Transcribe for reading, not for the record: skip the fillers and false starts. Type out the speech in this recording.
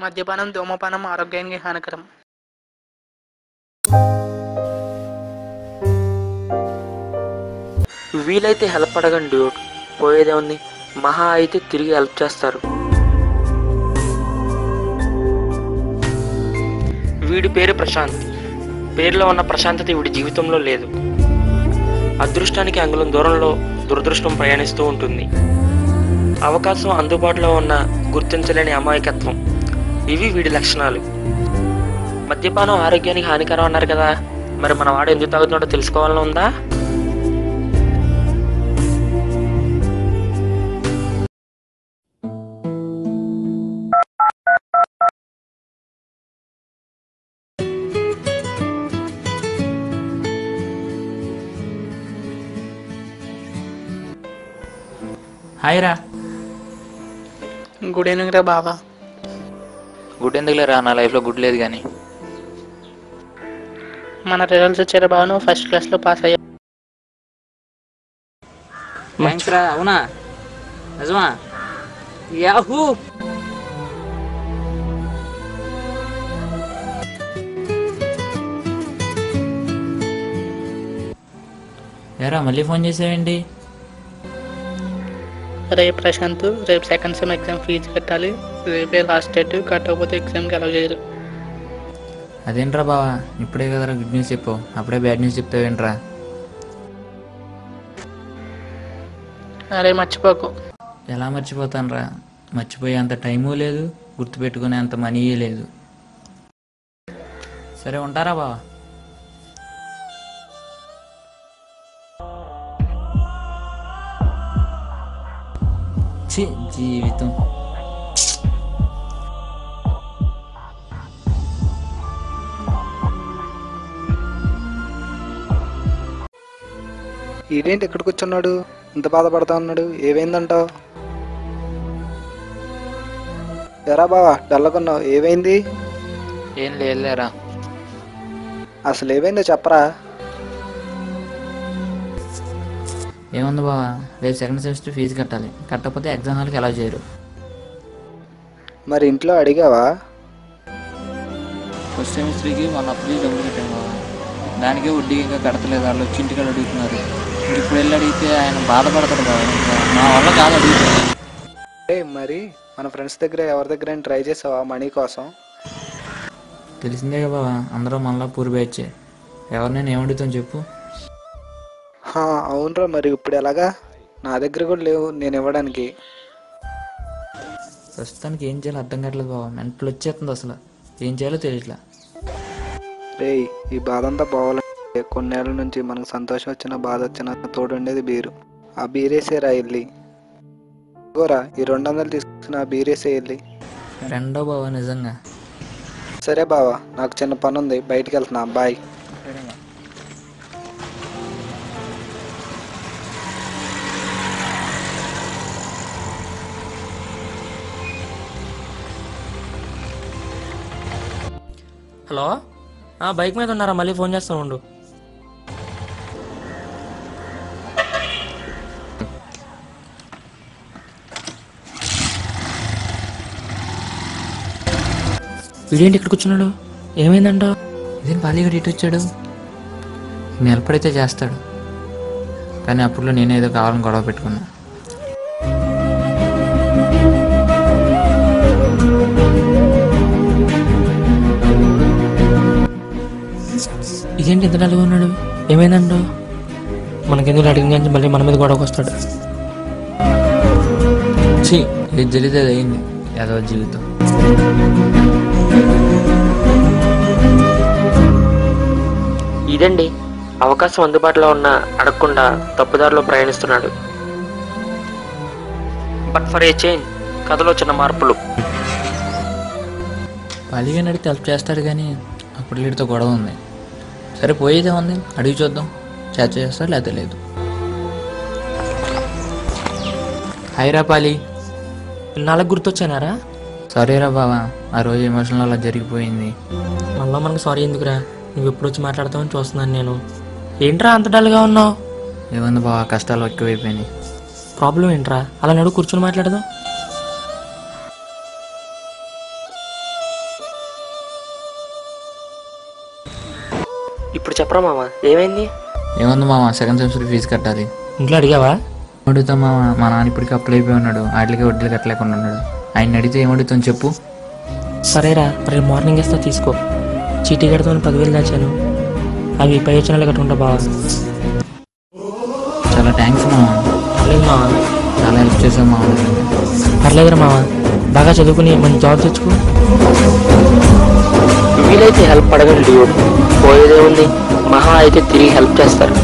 మద్యపానం, ధూమపానం ఆరోగ్యానికి హానికరం. వీలైతే హెల్ప్ అడగండి డ్యూడ్, పోయేదేముంది, మహా అయితే తిరిగి హెల్ప్ చేస్తారు. వీడి పేరు ప్రశాంత్. పేరులో ఉన్న ప్రశాంతత వీడి జీవితంలో లేదు. అదృష్టానికి అంగుళం దూరంలో దురదృష్టం ప్రయాణిస్తూ ఉంటుంది. అవకాశం అందుబాటులో ఉన్న గుర్తించలేని అమాయకత్వం, ఇవి వీడి లక్షణాలు. మద్యపానం ఆరోగ్యానికి హానికరం అన్నారు కదా, మరి మన వాడు ఎందుకు తాగుతున్నాడో తెలుసుకోవాలని ఉందా? హాయ్ రా. గుడ్ ఈవినింగ్ రా బావా. గుడ్ ఎందుకులే రా, నా లైఫ్లో గుడ్ లేదు కానీ. మన రిజల్ట్స్ వచ్చారా బావ? నువ్వు ఫస్ట్ క్లాస్లో పాస్ అయ్యా. థ్యాంక్స్ రా. అవునా? నిజమా? యాహూ. ఏరా మళ్ళీ ఫోన్ చేసావేంటి? రేపు ప్రశాంత్, రేపు సెకండ్ సెమ్ ఎగ్జామ్ ఫీజు కట్టాలి. రేపే లాస్ట్ డేట్, కట్టకపోతే ఎగ్జామ్కి అలౌ చేయరు. అదేంట్రా బావా, ఇప్పుడే కదరా గుడ్ న్యూస్ చెప్పు, అప్పుడే బ్యాడ్ న్యూస్ చెప్తావేంట్రా? అరే మర్చిపోకు. ఎలా మర్చిపోతానురా, మర్చిపోయే అంత టైము లేదు, గుర్తుపెట్టుకునే అంత మనీయే లేదు. సరే ఉంటారా బావా? జీవితం. ఈడేంటి ఎక్కడికి వచ్చున్నాడు, ఇంత బాధపడతా ఉన్నాడు? ఏమైందంటావు? ఎరా బావా డల్లకున్నావు, ఏమైంది? ఏం లేదులేరా. అసలు ఏమైందో చెప్పరా. ఏముంది బావా, రేపు సెకండ్ సెమిస్టర్ ఫీజు కట్టాలి, కట్టకపోతే ఎగ్జామ్ హాల్కి ఎలా చేయరు. మరి ఇంట్లో అడిగావా? ఫస్ట్ సెమిస్టర్కి మన అప్పు డబ్బులు కట్టాను బావా, దానికే వడ్డీ ఇంకా కడతలేదు. వాళ్ళు వచ్చి ఇంటికాడ అడుగుతున్నారు. ఇప్పుడు వెళ్ళి అడిగితే ఆయన బాధపడతాడు బావా, నా వల్ల కాదు అడుగుతాను. మరి మన ఫ్రెండ్స్ దగ్గర ఎవరి దగ్గర ట్రై చేసావా మనీ కోసం? తెలిసిందే కదా బావా, అందరూ మనలా పూరి బ్యాచే, ఎవరినైనా ఏమడుగుతాను చెప్పు. అవునరా, మరి ఇప్పుడు ఎలాగా? నా దగ్గర కూడా లేవు నేను ఇవ్వడానికి. ప్రస్తుతానికి ఏం చేయాలో అర్థం కావట్లేదు బావా, మెంటలు వచ్చేస్తుంది, అసలు ఏం చేయాలో తెలియట్లా. రేయ్, ఈ బాధ అంతా పోవాలంటే కొన్నేళ్ళ నుంచి మనకు సంతోషం వచ్చిన బాధ వచ్చిన తోడుండేది బీరు. ఆ బీరేసేరా వెళ్ళి. గోరా, ఈ 200 తీసుకున్న ఆ బీరేసే వెళ్ళి. రెండో బావా నిజంగా. సరే బావా, నాకు చిన్న పని ఉంది, బయటికి వెళ్తున్నా, బాయ్. హలో, బైక్ మీద ఉన్నారా? మళ్ళీ ఫోన్ చేస్తా ఉండు. వీడేంటి ఇక్కడ కూర్చున్నాడు, ఏమైందంట? ఇదేం పాలీగడ్ ఇటు వచ్చాడు? నిలబడితే చేస్తాడు, కానీ అప్పుడులో నేను ఏదో కావాలని గొడవ పెట్టుకున్నా. ఇదేంటి ఇంత డల్గా ఉన్నాడు, ఏమైందంటో? మనకెందుకు అడిగిన కానీ మళ్ళీ మన మీద గొడవకు వస్తాడు. ఇది జరిగితే అది అయింది, ఏదో జీవితం. ఇదండి, అవకాశం అందుబాటులో ఉన్న అడగకుండా తప్పుదారిలో ప్రయాణిస్తున్నాడు. బట్ ఫర్ ఏ చేంజ్, కథలో చిన్న మార్పులు. పాలీగడ్ అడిగితే హెల్ప్ చేస్తాడు, కానీ అప్పుడు వీడితో గొడవ ఉంది. సరే పోయేదే ఉంది, అడిగి చూద్దాం, చేస్తాడు లేకపోతే లేదు. హాయ్ రా పాలి. నాలుగు గుర్తొచ్చానారా? సారీ రా బావా, ఆ రోజు ఎమోషనల్ అలా జరిగిపోయింది. మళ్ళీ మనకు సారీ ఎందుకురా, నువ్వు ఎప్పుడు వచ్చి మాట్లాడతావని చూస్తున్నాను నేను. ఏంట్రా అంత డల్గా ఉన్నావు? ఏముంది బావా, కష్టాలు ఎక్కువైపోయినాయి. ప్రాబ్లం ఏంట్రా? అలా నడువు, కూర్చొని మాట్లాడదాం. ఇప్పుడు చెప్పరా మామ, ఏమైంది? ఏముంది మామ, సెకండ్ సెమిస్టర్ ఫీజు కట్టాలి. ఇంట్లో అడిగావా? అడుగుతాం మామ, మా నాన్న ఇప్పటికి అప్పులు అయిపోయి ఉన్నాడు, వాటికి వడ్డీలు కట్టలేకుండా ఉన్నాడు. ఆయన అడిగితే ఏమడుగుతాం చెప్పు. సరేరా, రేపు మార్నింగ్ ఇస్తా తీసుకో. చీటీ కడతామని 10,000 దాచాను, అవి పై వచ్చిన కట్టుకుంటా బావా. చాలా థ్యాంక్స్ మామ. పర్లేదు మావా, చాలా హెల్ప్ చేసావు మామ. పర్లేదురా మావా, బాగా చదువుకుని మంచి జాబ్ తెచ్చుకో. వీలైతే హెల్ప్ అడగండి డ్యూడ్, పోయేదే ఉంది, మహా అయితే తిరిగి హెల్ప్ చేస్తారు.